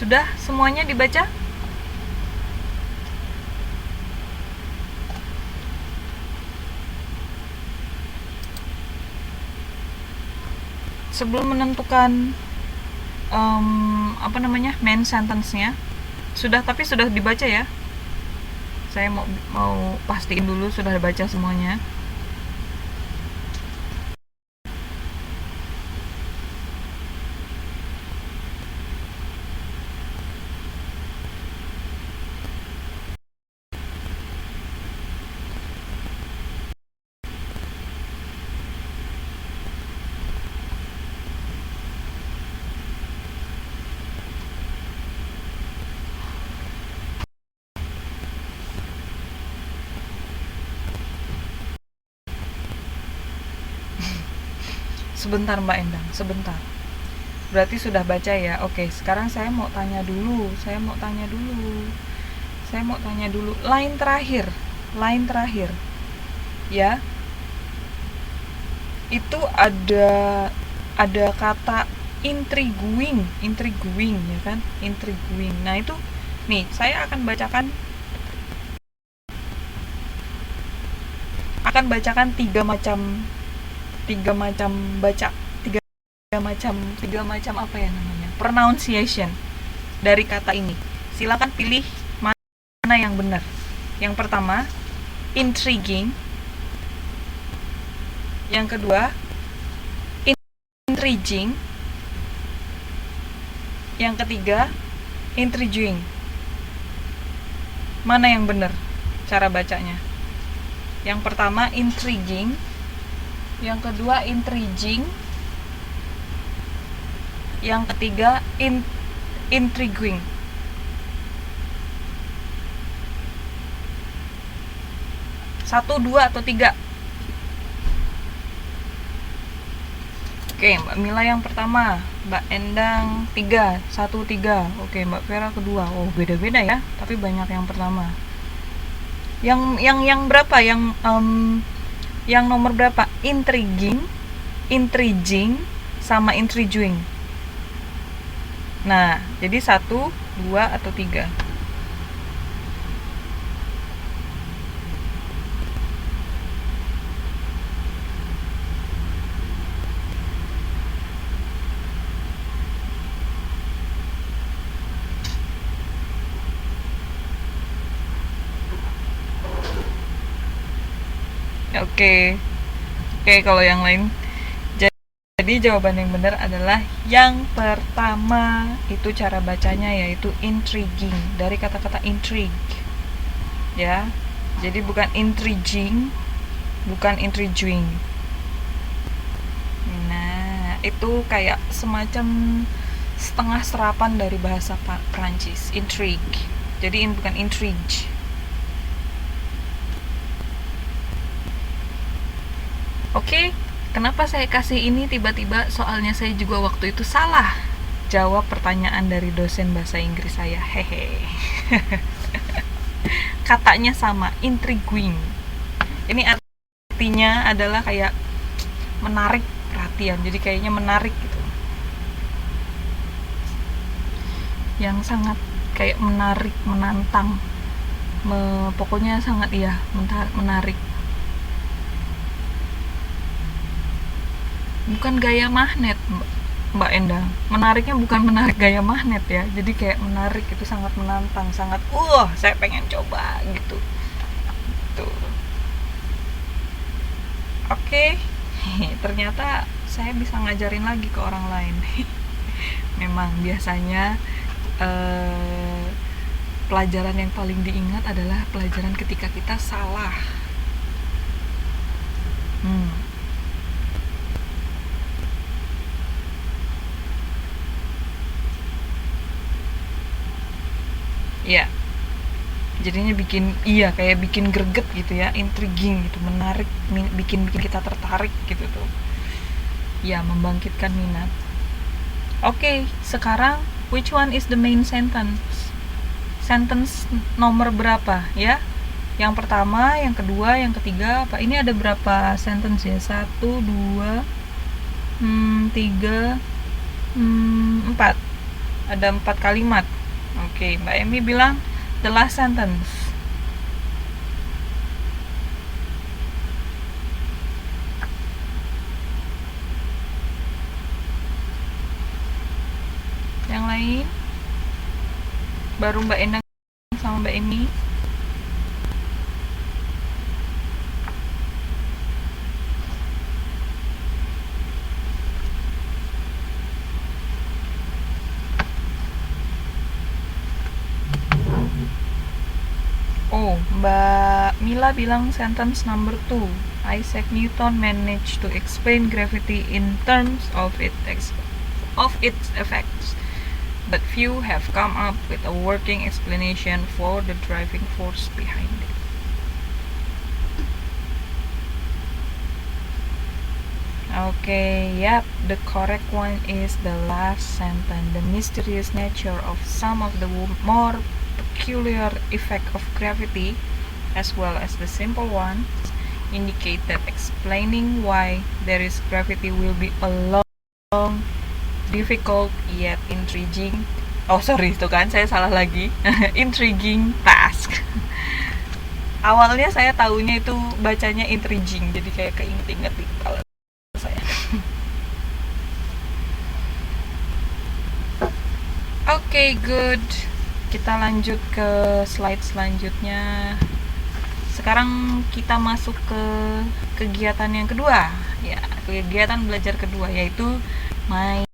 Sudah semuanya dibaca? Sebelum menentukan main sentence-nya, tapi sudah dibaca ya. Saya mau pastiin dulu sudah dibaca semuanya. Sebentar Mbak Endang, sebentar. Berarti sudah baca ya. Oke, sekarang saya mau tanya dulu. Line terakhir. Ya. Itu ada kata intriguing ya kan? Intriguing. Nah, itu nih, saya akan bacakan tiga macam apa ya namanya, pronunciation dari kata ini. Silakan pilih mana yang benar. Yang pertama, intriguing. Yang kedua, intriguing. Yang ketiga, intriguing. Mana yang benar cara bacanya? Yang pertama intriguing, yang kedua intriguing, yang ketiga intriguing. Satu, dua, atau tiga? Oke, Mbak Mila yang pertama, Mbak Endang 3, 1, 3. Oke, Mbak Vera kedua. Oh, beda-beda ya, tapi banyak yang pertama. Yang berapa? Yang nomor berapa? Intriguing, sama intriguing. Nah, jadi 1, 2, atau 3? Oke, kalau yang lain. Jadi jawaban yang benar adalah yang pertama. Itu cara bacanya yaitu intriguing, dari kata-kata intrigue. Ya. Jadi bukan intriguing, bukan intriguing. Nah, itu kayak semacam setengah serapan dari bahasa Prancis, intrigue. Jadi bukan intrigue. Oke, kenapa saya kasih ini tiba-tiba? Soalnya saya juga waktu itu salah jawab pertanyaan dari dosen bahasa Inggris saya. Hehe. Katanya sama, intriguing. Ini artinya adalah kayak menarik perhatian. Jadi kayaknya menarik gitu. Yang sangat kayak menarik, menantang. Pokoknya sangat menarik. Bukan gaya magnet, Mbak Endang. Menariknya bukan menarik gaya magnet ya. Jadi kayak menarik itu sangat menantang, sangat saya pengen coba gitu. Tuh. Oke. Ternyata saya bisa ngajarin lagi ke orang lain. Memang biasanya pelajaran yang paling diingat adalah pelajaran ketika kita salah. Ya, jadinya kayak bikin greget gitu ya, intriguing gitu, menarik, bikin kita tertarik gitu tuh. Ya, membangkitkan minat. Oke, sekarang which one is the main sentence? Sentence nomor berapa ya? Yang pertama, yang kedua, yang ketiga apa? Ini ada berapa sentence ya? 1, 2, 3, 4. Ada 4 kalimat. Oke, Mbak Emi bilang the last sentence. Yang lain? Baru Mbak Endang sama Mbak Emi. Oh, Mbak Mila bilang sentence number 2. Isaac Newton managed to explain gravity in terms of its effects, but few have come up with a working explanation for the driving force behind it. Okay, yep, the correct one is the last sentence. The mysterious nature of some of the more peculiar effect of gravity, as well as the simple one, indicate that explaining why there is gravity will be a long, difficult yet intriguing. Oh sorry, itu kan saya salah lagi. Intriguing task. Awalnya saya tahunya itu bacanya intriguing, jadi kayak keinget-inget di kepala saya. Oke, good. Kita lanjut ke slide selanjutnya. Sekarang kita masuk ke kegiatan yang kedua. Ya, kegiatan belajar kedua yaitu main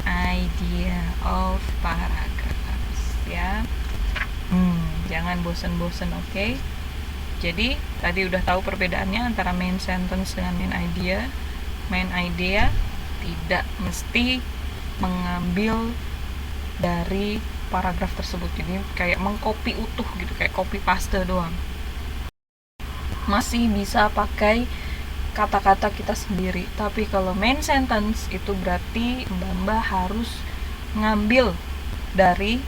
idea of paragraphs ya. Jangan bosen-bosen, oke? Jadi, tadi udah tahu perbedaannya antara main sentence dengan main idea. Main idea tidak mesti mengambil dari paragraf tersebut. Jadi kayak mengcopy utuh gitu, kayak copy paste doang. Masih bisa pakai kata-kata kita sendiri. Tapi kalau main sentence itu berarti Mbak harus ngambil dari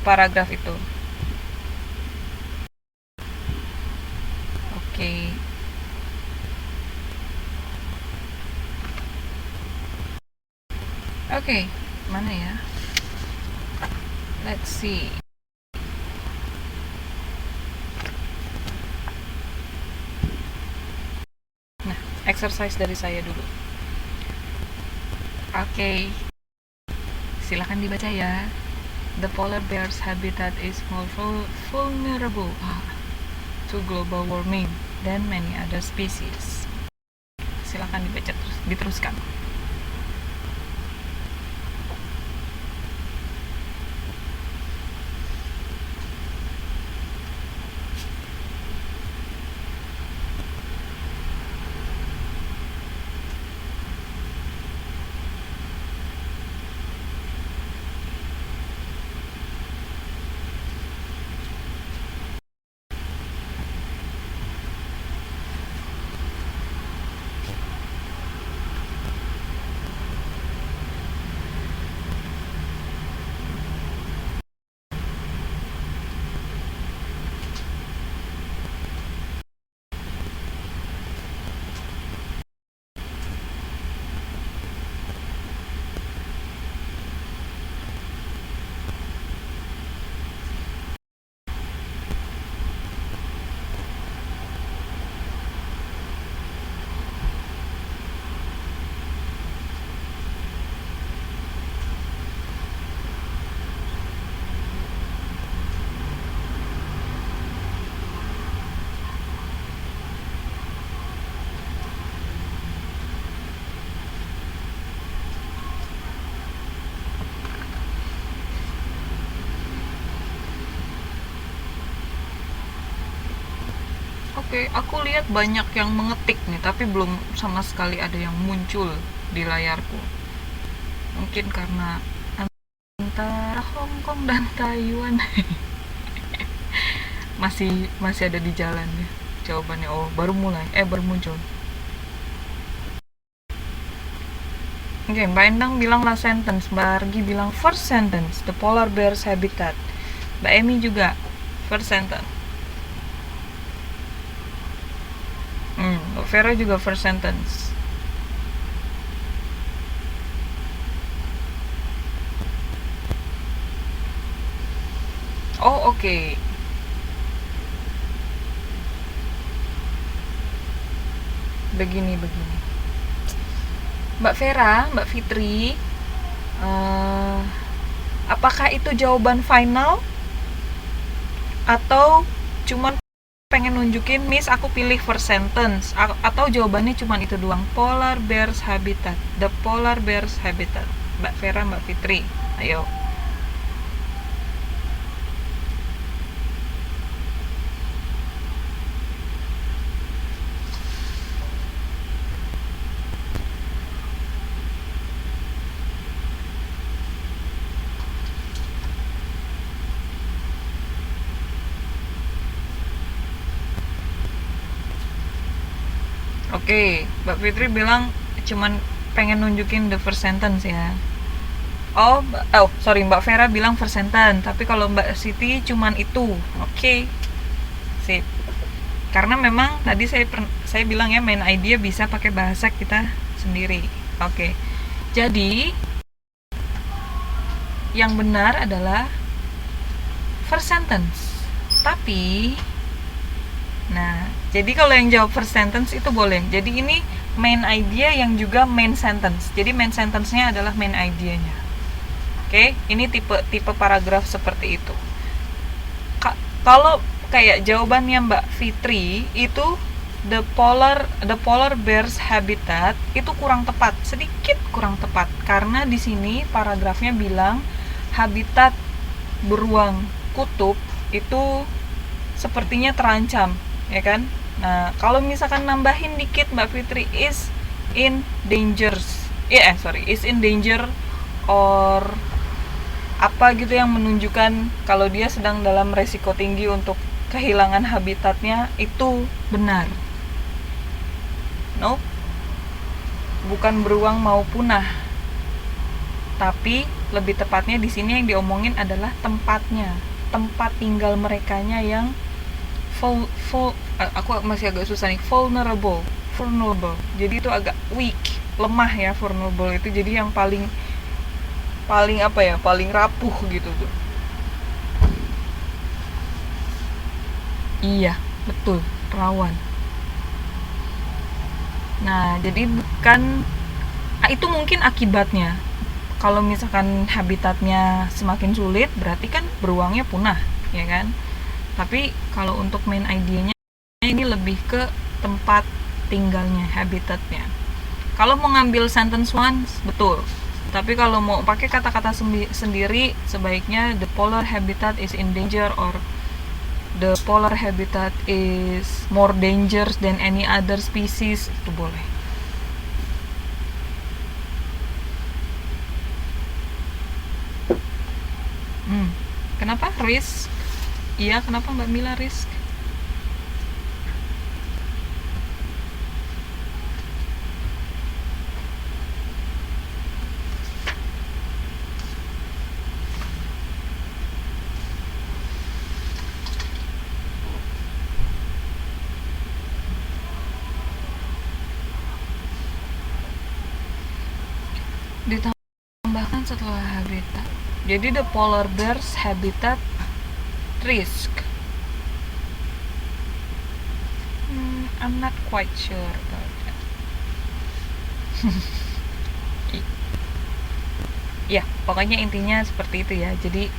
paragraf itu. Oke. Oke, mana ya? Let's see. Nah, exercise dari saya dulu. Oke. Silakan dibaca ya. The polar bear's habitat is more vulnerable to global warming than many other species. Silakan dibaca terus, diteruskan. Oke, aku lihat banyak yang mengetik nih, tapi belum sama sekali ada yang muncul di layarku. Mungkin karena antara Hong Kong dan Taiwan masih ada di jalan ya jawabannya. Oh, baru muncul. Oke, Mbak Endang bilang last sentence, Mbak Argi bilang first sentence, the polar bear's habitat. Mbak Emi juga first sentence. Vera juga first sentence. Oh, oke. Begini. Mbak Vera, Mbak Fitri, eh, apakah itu jawaban final atau cuman pengen nunjukin Miss aku pilih first sentence, atau jawabannya cuman itu doang, polar bears habitat, the polar bears habitat? Mbak Vera, Mbak Fitri, ayo. Oke, Mbak Fitri bilang cuman pengen nunjukin the first sentence ya. Sorry, Mbak Vera bilang first sentence, tapi kalau Mbak Siti cuman itu. Oke, sip. Karena memang tadi saya bilang ya, main idea bisa pakai bahasa kita sendiri. Oke. Jadi yang benar adalah first sentence. Tapi nah, jadi kalau yang jawab first sentence itu boleh. Jadi ini main idea yang juga main sentence. Jadi main sentence-nya adalah main idea-nya. Oke, ini tipe paragraf seperti itu. Kalau kayak jawabannya Mbak Fitri itu the polar bears habitat, itu kurang tepat, sedikit kurang tepat, karena di sini paragrafnya bilang habitat beruang kutub itu sepertinya terancam, ya kan? Nah, kalau misalkan nambahin dikit Mbak Fitri is in danger or apa gitu yang menunjukkan kalau dia sedang dalam resiko tinggi untuk kehilangan habitatnya, itu benar. No, bukan beruang mau punah, tapi lebih tepatnya di sini yang diomongin adalah tempatnya, tempat tinggal merekanya yang aku masih agak susah nih, vulnerable. Jadi itu agak weak, lemah ya, vulnerable itu jadi yang paling paling rapuh gitu tuh. Iya, betul, rawan. Nah, jadi bukan itu mungkin akibatnya. Kalau misalkan habitatnya semakin sulit, berarti kan beruangnya punah, ya kan? Tapi kalau untuk main idenya ini lebih ke tempat tinggalnya, habitatnya. Kalau mau ngambil sentence one, betul. Tapi kalau mau pakai kata-kata sendiri, sebaiknya the polar habitat is in danger or the polar habitat is more dangerous than any other species, itu boleh. Kenapa risk? Iya, kenapa Mbak Mila risk? Ditambahkan setelah habitat. Jadi the polar bears habitat risk. I'm not quite sure about that. Ya, pokoknya intinya seperti itu ya. Jadi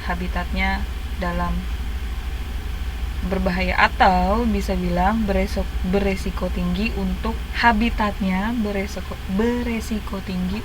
habitatnya dalam berbahaya, atau bisa bilang beresiko tinggi untuk habitatnya beresiko tinggi